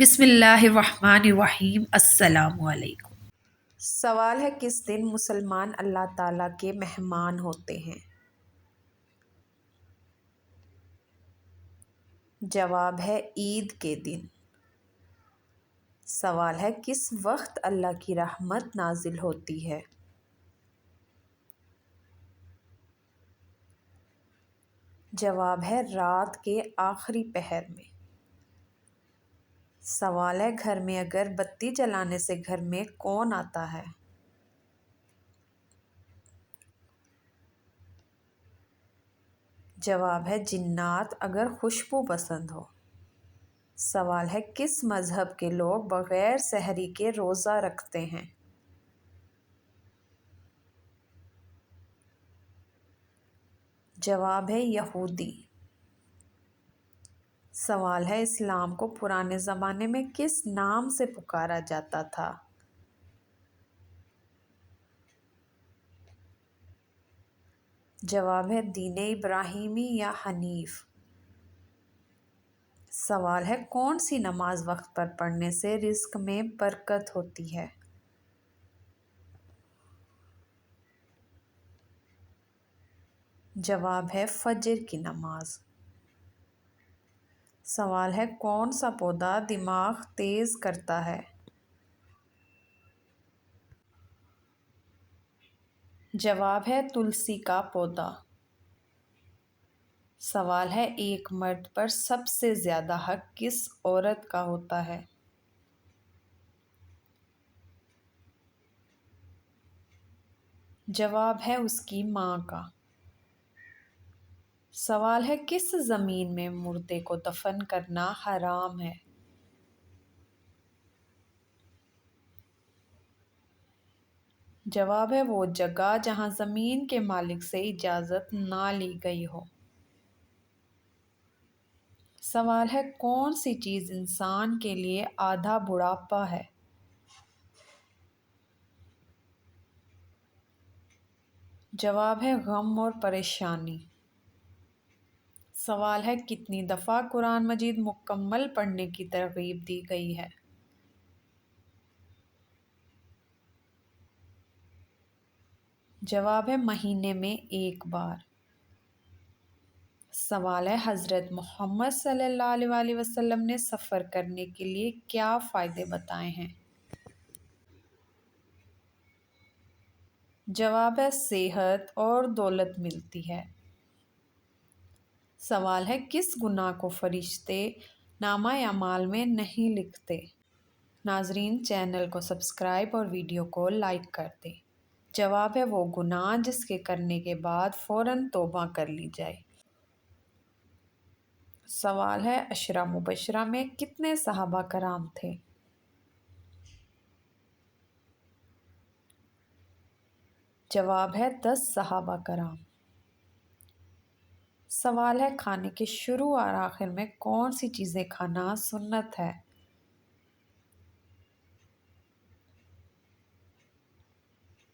بسم اللہ الرحمن الرحیم۔ السلام علیکم۔ سوال ہے کس دن مسلمان اللہ تعالیٰ کے مہمان ہوتے ہیں؟ جواب ہے عید کے دن۔ سوال ہے کس وقت اللہ کی رحمت نازل ہوتی ہے؟ جواب ہے رات کے آخری پہر میں۔ سوال ہے گھر میں اگر بتی جلانے سے گھر میں کون آتا ہے؟ جواب ہے جنات اگر خوشبو پسند ہو۔ سوال ہے کس مذہب کے لوگ بغیر سحری کے روزہ رکھتے ہیں؟ جواب ہے یہودی۔ سوال ہے اسلام کو پرانے زمانے میں کس نام سے پکارا جاتا تھا؟ جواب ہے دین ابراہیمی یا حنیف۔ سوال ہے کون سی نماز وقت پر پڑھنے سے رزق میں برکت ہوتی ہے؟ جواب ہے فجر کی نماز۔ سوال ہے کون سا پودا دماغ تیز کرتا ہے؟ جواب ہے تلسی کا پودا۔ سوال ہے ایک مرد پر سب سے زیادہ حق کس عورت کا ہوتا ہے؟ جواب ہے اس کی ماں کا۔ سوال ہے کس زمین میں مردے کو دفن کرنا حرام ہے؟ جواب ہے وہ جگہ جہاں زمین کے مالک سے اجازت نہ لی گئی ہو۔ سوال ہے کون سی چیز انسان کے لیے آدھا بڑھاپا ہے؟ جواب ہے غم اور پریشانی۔ سوال ہے کتنی دفعہ قرآن مجید مکمل پڑھنے کی ترغیب دی گئی ہے؟ جواب ہے مہینے میں ایک بار۔ سوال ہے حضرت محمد صلی اللہ علیہ وآلہ وسلم نے سفر کرنے کے لیے کیا فائدے بتائے ہیں؟ جواب ہے صحت اور دولت ملتی ہے۔ سوال ہے کس گناہ کو فرشتے نامہ اعمال میں نہیں لکھتے؟ ناظرین چینل کو سبسکرائب اور ویڈیو کو لائک کر دیں۔ جواب ہے وہ گناہ جس کے کرنے کے بعد فوراً توبہ کر لی جائے۔ سوال ہے عشرہ مبشرہ میں کتنے صحابہ کرام تھے؟ جواب ہے 10 صحابہ کرام۔ سوال ہے کھانے کے شروع اور آخر میں کون سی چیزیں کھانا سنت ہے؟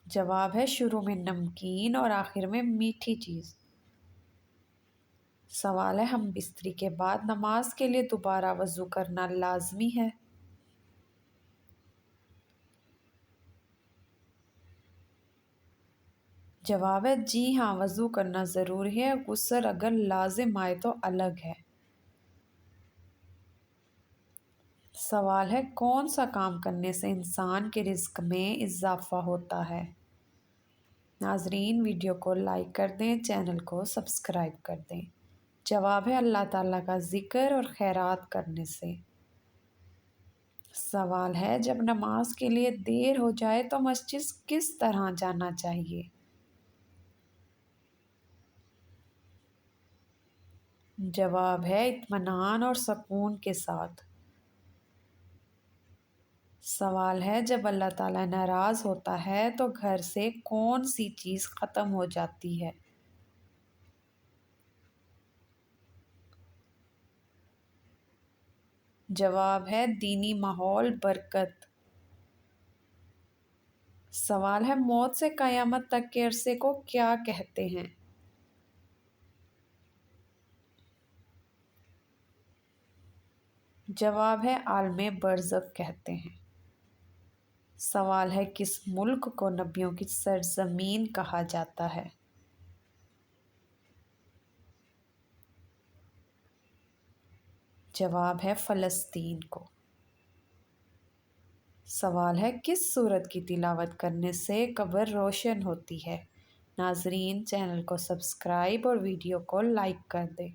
جواب ہے شروع میں نمکین اور آخر میں میٹھی چیز۔ سوال ہے ہم بستری کے بعد نماز کے لیے دوبارہ وضو کرنا لازمی ہے؟ جواب ہے جی ہاں وضو کرنا ضروری ہے، غسل اگر لازم آئے تو الگ ہے۔ سوال ہے کون سا کام کرنے سے انسان کے رزق میں اضافہ ہوتا ہے؟ ناظرین ویڈیو کو لائک کر دیں، چینل کو سبسکرائب کر دیں۔ جواب ہے اللہ تعالیٰ کا ذکر اور خیرات کرنے سے۔ سوال ہے جب نماز کے لیے دیر ہو جائے تو مسجد کس طرح جانا چاہیے؟ جواب ہے اطمینان اور سکون کے ساتھ۔ سوال ہے جب اللہ تعالیٰ ناراض ہوتا ہے تو گھر سے کون سی چیز ختم ہو جاتی ہے؟ جواب ہے دینی ماحول برکت۔ سوال ہے موت سے قیامت تک کے عرصے کو کیا کہتے ہیں؟ جواب ہے عالم برزخ کہتے ہیں۔ سوال ہے کس ملک کو نبیوں کی سرزمین کہا جاتا ہے؟ جواب ہے فلسطین کو۔ سوال ہے کس سورت کی تلاوت کرنے سے قبر روشن ہوتی ہے؟ ناظرین چینل کو سبسکرائب اور ویڈیو کو لائک کر دیں۔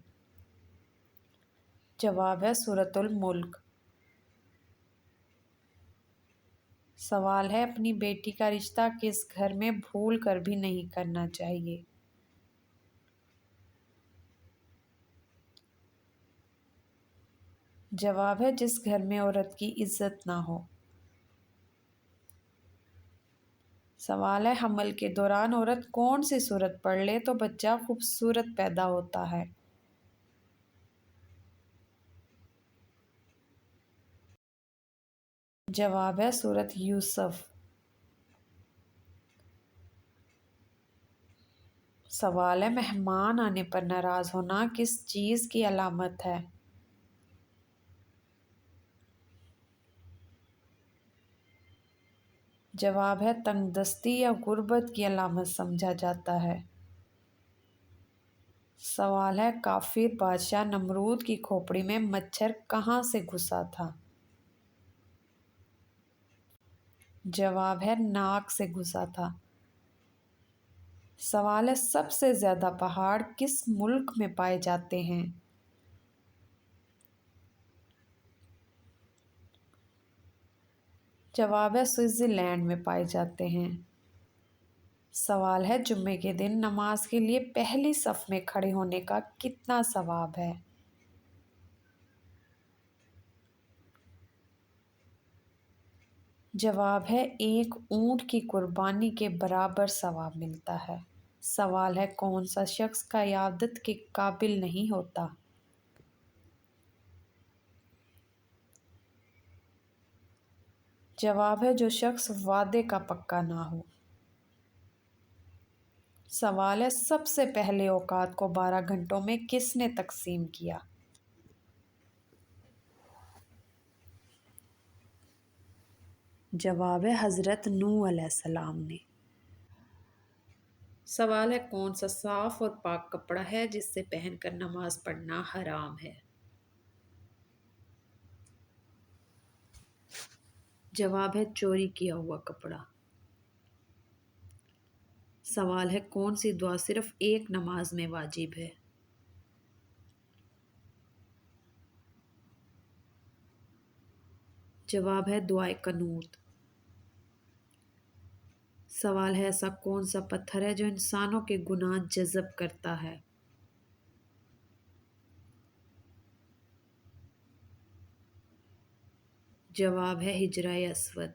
جواب ہے سورۃ الملک۔ سوال ہے اپنی بیٹی کا رشتہ کس گھر میں بھول کر بھی نہیں کرنا چاہیے؟ جواب ہے جس گھر میں عورت کی عزت نہ ہو۔ سوال ہے حمل کے دوران عورت کون سی سورت پڑھ لے تو بچہ خوبصورت پیدا ہوتا ہے؟ جواب ہے سورۃ یوسف۔ سوال ہے مہمان آنے پر ناراض ہونا کس چیز کی علامت ہے؟ جواب ہے تنگ دستی یا غربت کی علامت سمجھا جاتا ہے۔ سوال ہے کافر بادشاہ نمرود کی کھوپڑی میں مچھر کہاں سے گھسا تھا؟ جواب ہے ناک سے گھسا تھا۔ سوال ہے سب سے زیادہ پہاڑ کس ملک میں پائے جاتے ہیں؟ جواب ہے سوئٹزرلینڈ میں پائے جاتے ہیں۔ سوال ہے جمعے کے دن نماز کے لیے پہلی صف میں کھڑے ہونے کا کتنا ثواب ہے؟ جواب ہے ایک اونٹ کی قربانی کے برابر ثواب ملتا ہے۔ سوال ہے کون سا شخص قیادت کے قابل نہیں ہوتا؟ جواب ہے جو شخص وعدے کا پکا نہ ہو۔ سوال ہے سب سے پہلے اوقات کو 12 گھنٹوں میں کس نے تقسیم کیا؟ جواب ہے حضرت نوح علیہ السلام نے۔ سوال ہے کون سا صاف اور پاک کپڑا ہے جس سے پہن کر نماز پڑھنا حرام ہے؟ جواب ہے چوری کیا ہوا کپڑا۔ سوال ہے کون سی دعا صرف ایک نماز میں واجب ہے؟ جواب ہے دعائے قنوت۔ سوال ہے ایسا کون سا پتھر ہے جو انسانوں کے گناہ جذب کرتا ہے؟ جواب ہے حجرہ اسود۔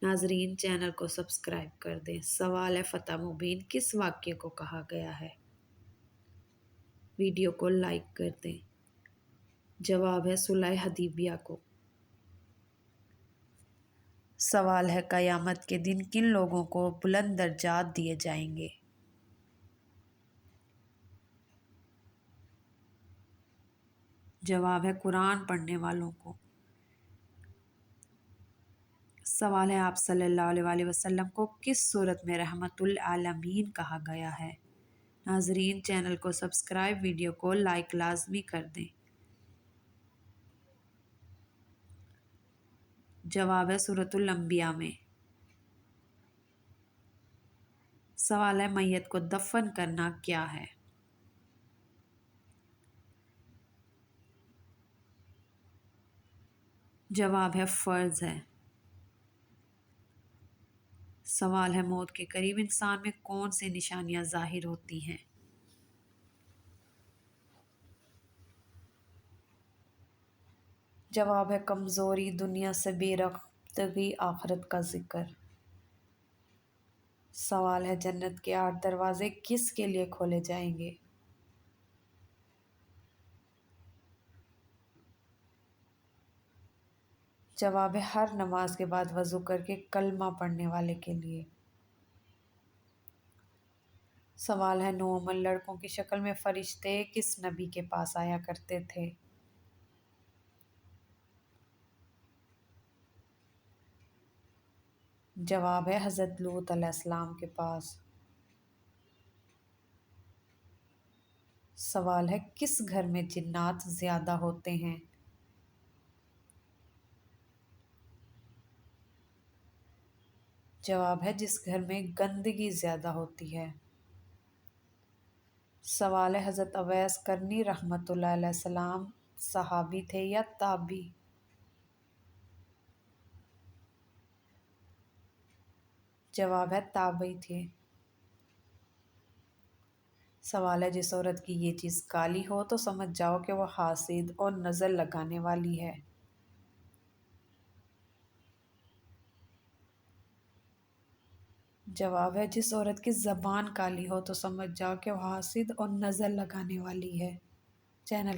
ناظرین چینل کو سبسکرائب کر دیں۔ سوال ہے فتح مبین کس واقعے کو کہا گیا ہے؟ ویڈیو کو لائک کر دیں۔ جواب ہے صلح حدیبیہ کو۔ سوال ہے قیامت کے دن کن لوگوں کو بلند درجات دیے جائیں گے؟ جواب ہے قرآن پڑھنے والوں کو۔ سوال ہے آپ صلی اللہ علیہ وآلہ وسلم کو کس صورت میں رحمت للعالمین کہا گیا ہے؟ ناظرین چینل کو سبسکرائب ویڈیو کو لائک لازمی کر دیں۔ جواب ہے سورۃ الانبیاء میں۔ سوال ہے میت کو دفن کرنا کیا ہے؟ جواب ہے فرض ہے۔ سوال ہے موت کے قریب انسان میں کون سی نشانیاں ظاہر ہوتی ہیں؟ جواب ہے کمزوری، دنیا سے بے رغبتی، آخرت کا ذکر۔ سوال ہے جنت کے 8 دروازے کس کے لیے کھولے جائیں گے؟ جواب ہے ہر نماز کے بعد وضو کر کے کلمہ پڑھنے والے کے لیے۔ سوال ہے نو عمر لڑکوں کی شکل میں فرشتے کس نبی کے پاس آیا کرتے تھے؟ جواب ہے حضرت لوط علیہ السلام کے پاس۔ سوال ہے کس گھر میں جنات زیادہ ہوتے ہیں؟ جواب ہے جس گھر میں گندگی زیادہ ہوتی ہے۔ سوال ہے حضرت اویس کرنی رحمۃ اللہ علیہ السلام صحابی تھے یا تابعی؟ جواب ہے تابعی تھے۔ سوال ہے جس عورت کی یہ چیز کالی ہو تو سمجھ جاؤ کہ وہ حاسد اور نظر لگانے والی ہے۔ جواب ہے جس عورت کی زبان کالی ہو تو سمجھ جاؤ کہ وہ حاسد اور نظر لگانے والی ہے۔ چینل